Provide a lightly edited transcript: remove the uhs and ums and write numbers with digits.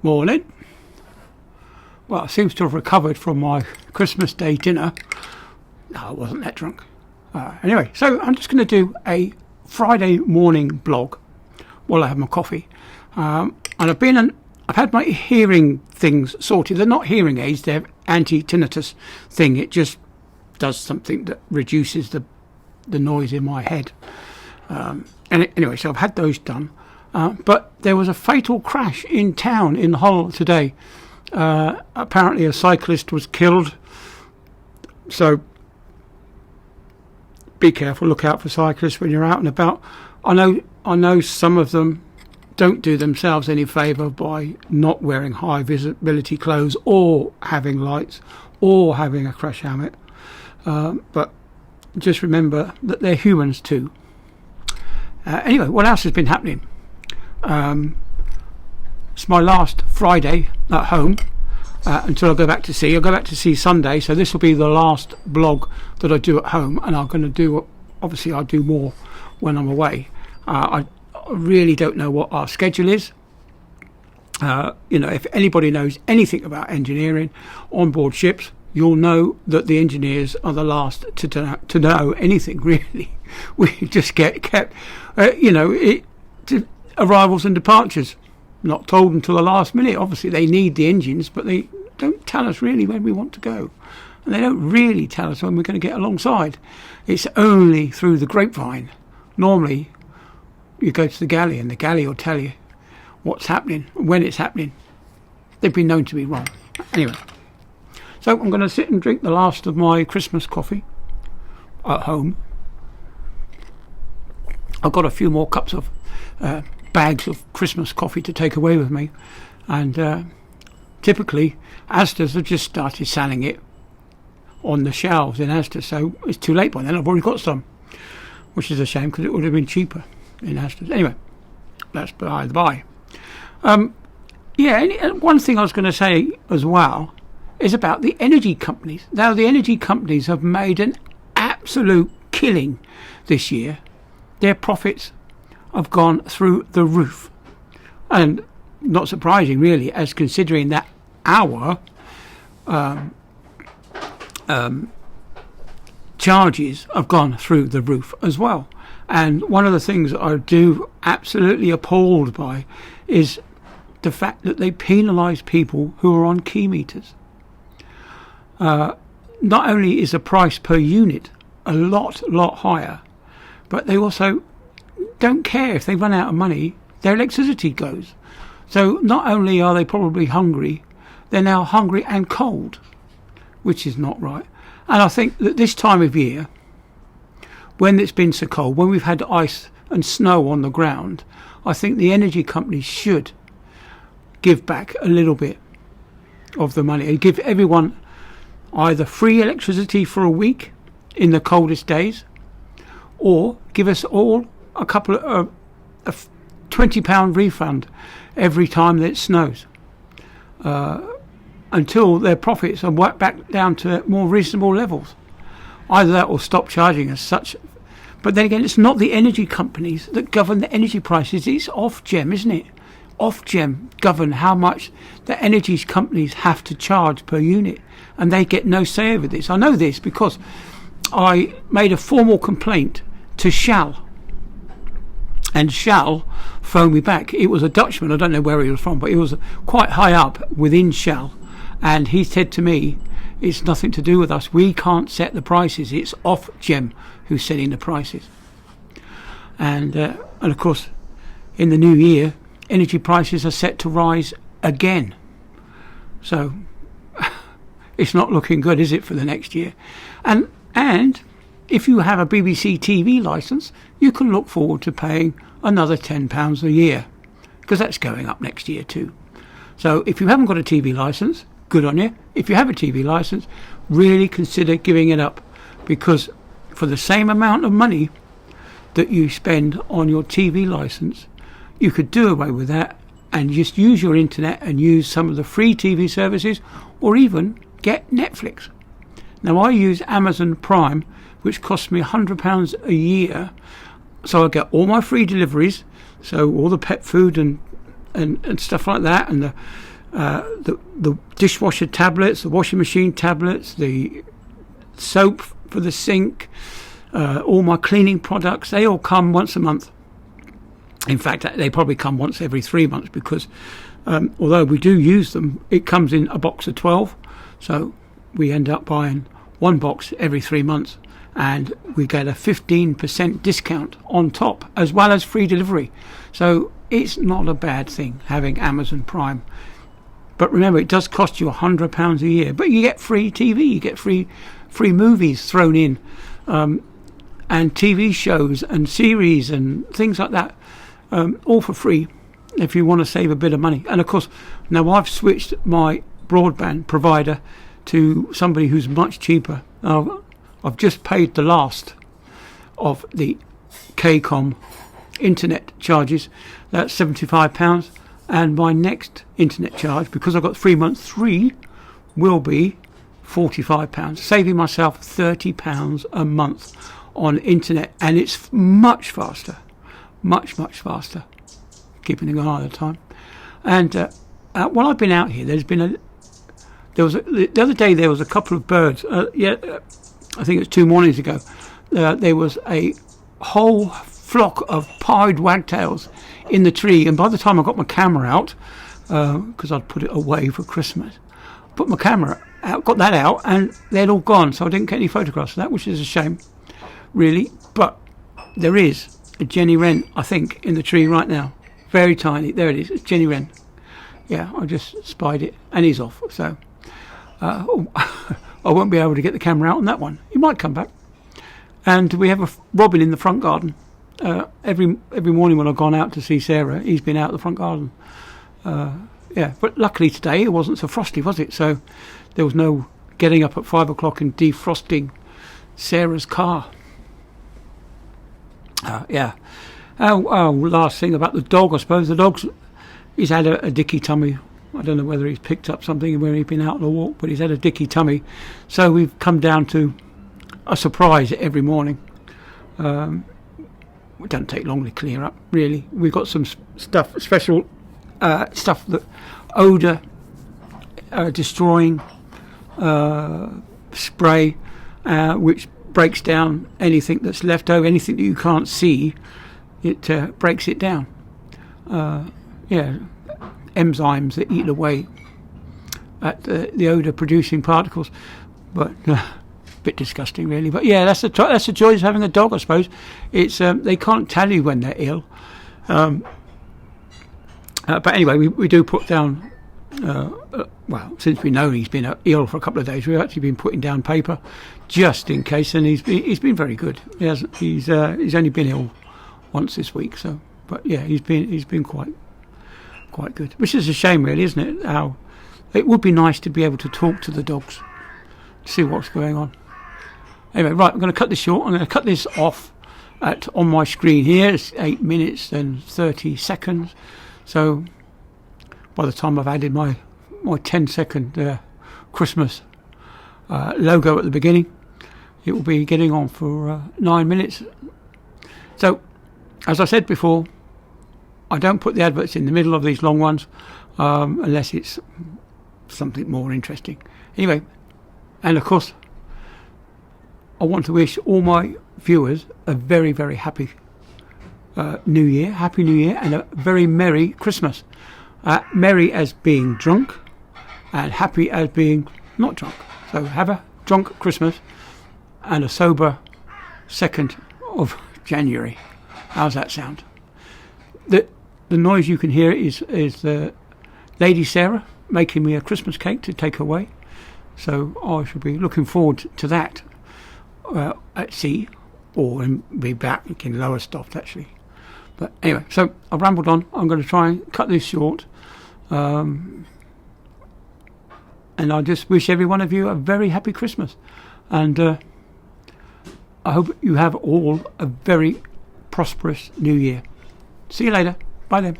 Morning. Well, I seem to have recovered from my Christmas Day dinner. No, I wasn't that drunk. Anyway, so I'm just going to do a Friday morning blog while I have my coffee. And I've had my hearing things sorted. They're not hearing aids, they're anti-tinnitus thing. It just does something that reduces the noise in my head. Anyway, so I've had those done. But there was a fatal crash in town in Hull today. Apparently a cyclist was killed. So be careful, look out for cyclists when you're out and about. I know some of them don't do themselves any favour by not wearing high visibility clothes or having lights or having a crash helmet. But just remember that they're humans too. Anyway, what else has been happening? It's my last Friday at home until I go back to sea. I'll go back to sea Sunday, so this will be the last blog that I do at home, and I'm going to do, obviously I'll do more when I'm away. I really don't know what our schedule is. If anybody knows anything about engineering on board ships, you'll know that the engineers are the last to know anything, really. We just get kept, arrivals and departures, not told until the last minute. Obviously they need the engines, but they don't tell us really when we want to go, and they don't really tell us when we're going to get alongside. It's only through the grapevine. Normally you go to the galley and the galley will tell you what's happening, when it's happening. They've been known to be wrong. Anyway, so I'm going to sit and drink the last of my Christmas coffee at home. I've got a few more cups of bags of Christmas coffee to take away with me, and typically Asda's have just started selling it on the shelves in Asda, so it's too late by then. I've already got some, which is a shame because it would have been cheaper in Asda's. Anyway, that's by the by. One thing I was going to say as well is about the energy companies. Now, the energy companies have made an absolute killing this year. Their profits have gone through the roof, and not surprising really, as considering that our charges have gone through the roof as well. And one of the things that I do absolutely appalled by is the fact that they penalise people who are on key meters. Not only is the price per unit a lot higher, but they also don't care if they run out of money, their electricity goes. So not only are they probably hungry, they're now hungry and cold, which is not right. And I think that this time of year, when it's been so cold, when we've had ice and snow on the ground, I think the energy companies should give back a little bit of the money and give everyone either free electricity for a week in the coldest days, or give us all a couple of a £20 refund every time that it snows, until their profits are worked back down to more reasonable levels. Either that or stop charging as such. But then again, it's not the energy companies that govern the energy prices. It's Ofgem, isn't it? Ofgem govern how much the energy companies have to charge per unit, and they get no say over this. I know this because I made a formal complaint to Shell, and Shell phoned me back. It was a Dutchman, I don't know where he was from, but he was quite high up within Shell, and he said to me, it's nothing to do with us, we can't set the prices, it's Ofgem who's setting the prices. And of course, in the new year, energy prices are set to rise again. So it's not looking good, is it, for the next year? And if you have a BBC TV licence, you can look forward to paying another £10 a year, because that's going up next year too. So if you haven't got a TV licence, good on you. If you have a TV licence, really consider giving it up, because for the same amount of money that you spend on your TV licence, you could do away with that and just use your internet and use some of the free TV services, or even get Netflix. Now, I use Amazon Prime, which costs me £100 a year, so I get all my free deliveries, so all the pet food and stuff like that, and the dishwasher tablets, the washing machine tablets, the soap for the sink, all my cleaning products, they all come once a month. In fact, they probably come once every 3 months because although we do use them, it comes in a box of 12. So we end up buying one box every 3 months, and we get a 15% discount on top, as well as free delivery. So it's not a bad thing having Amazon Prime. But remember, it does cost you £100 a year. But you get free TV, you get free movies thrown in, and TV shows and series and things like that, all for free if you want to save a bit of money. And of course, now I've switched my broadband provider to somebody who's much cheaper. I've just paid the last of the Kcom internet charges. That's £75. And my next internet charge, because I've got 3 months free, will be £45, saving myself £30 a month on internet, and it's much faster, much faster. Keeping an eye all the time. And while I've been out here, the other day there was a couple of birds. I think it was 2 mornings ago. There was a whole flock of pied wagtails in the tree, and by the time I got my camera out, because I'd put it away for Christmas, put my camera out, got that out, and they'd all gone, so I didn't get any photographs of that, which is a shame, really. But there is a Jenny Wren, I think, in the tree right now. Very tiny. There it is. It's Jenny Wren. Yeah, I just spied it, and he's off. So I won't be able to get the camera out on that one. He might come back. And we have a robin in the front garden. Every morning when I've gone out to see Sarah, he's been out the front garden. But luckily today it wasn't so frosty, was it? So there was no getting up at 5 o'clock and defrosting Sarah's car. Last thing about the dog, I suppose. The he's had a dicky tummy. I don't know whether he's picked up something when he's been out on a walk, but he's had a dicky tummy. So we've come down to a surprise every morning. It doesn't take long to clear up, really. We've got some special stuff that odour destroying spray, which breaks down anything that's left over, anything that you can't see. It breaks it down. Enzymes that eat away at the odour producing particles. But bit disgusting, really. But yeah, that's the joy of having a dog, I suppose. It's they can't tell you when they're ill. But anyway, we do put down. Since we know he's been ill for a couple of days, we've actually been putting down paper just in case, and he's been very good. He's only been ill once this week, so. But yeah, he's been quite good, which is a shame, really, isn't it? How it would be nice to be able to talk to the dogs, see what's going on. Anyway, right, I'm going to cut this short. I'm going to cut this off on my screen here. It's 8 minutes and 30 seconds. So by the time I've added my 10-second Christmas logo at the beginning, it will be getting on for 9 minutes. So, as I said before, I don't put the adverts in the middle of these long ones unless it's something more interesting. Anyway, and of course, I want to wish all my viewers a very, very happy New Year, Happy New Year, and a very Merry Christmas. Merry as being drunk, and happy as being not drunk. So have a drunk Christmas and a sober 2nd of January. How's that sound? The noise you can hear is the Lady Sarah making me a Christmas cake to take away. So I should be looking forward to that at sea, or be back in Lowestoft, actually. But anyway, so I've rambled on. I'm going to try and cut this short. And I just wish every one of you a very happy Christmas. And I hope you have all a very prosperous New Year. See you later. Bye then.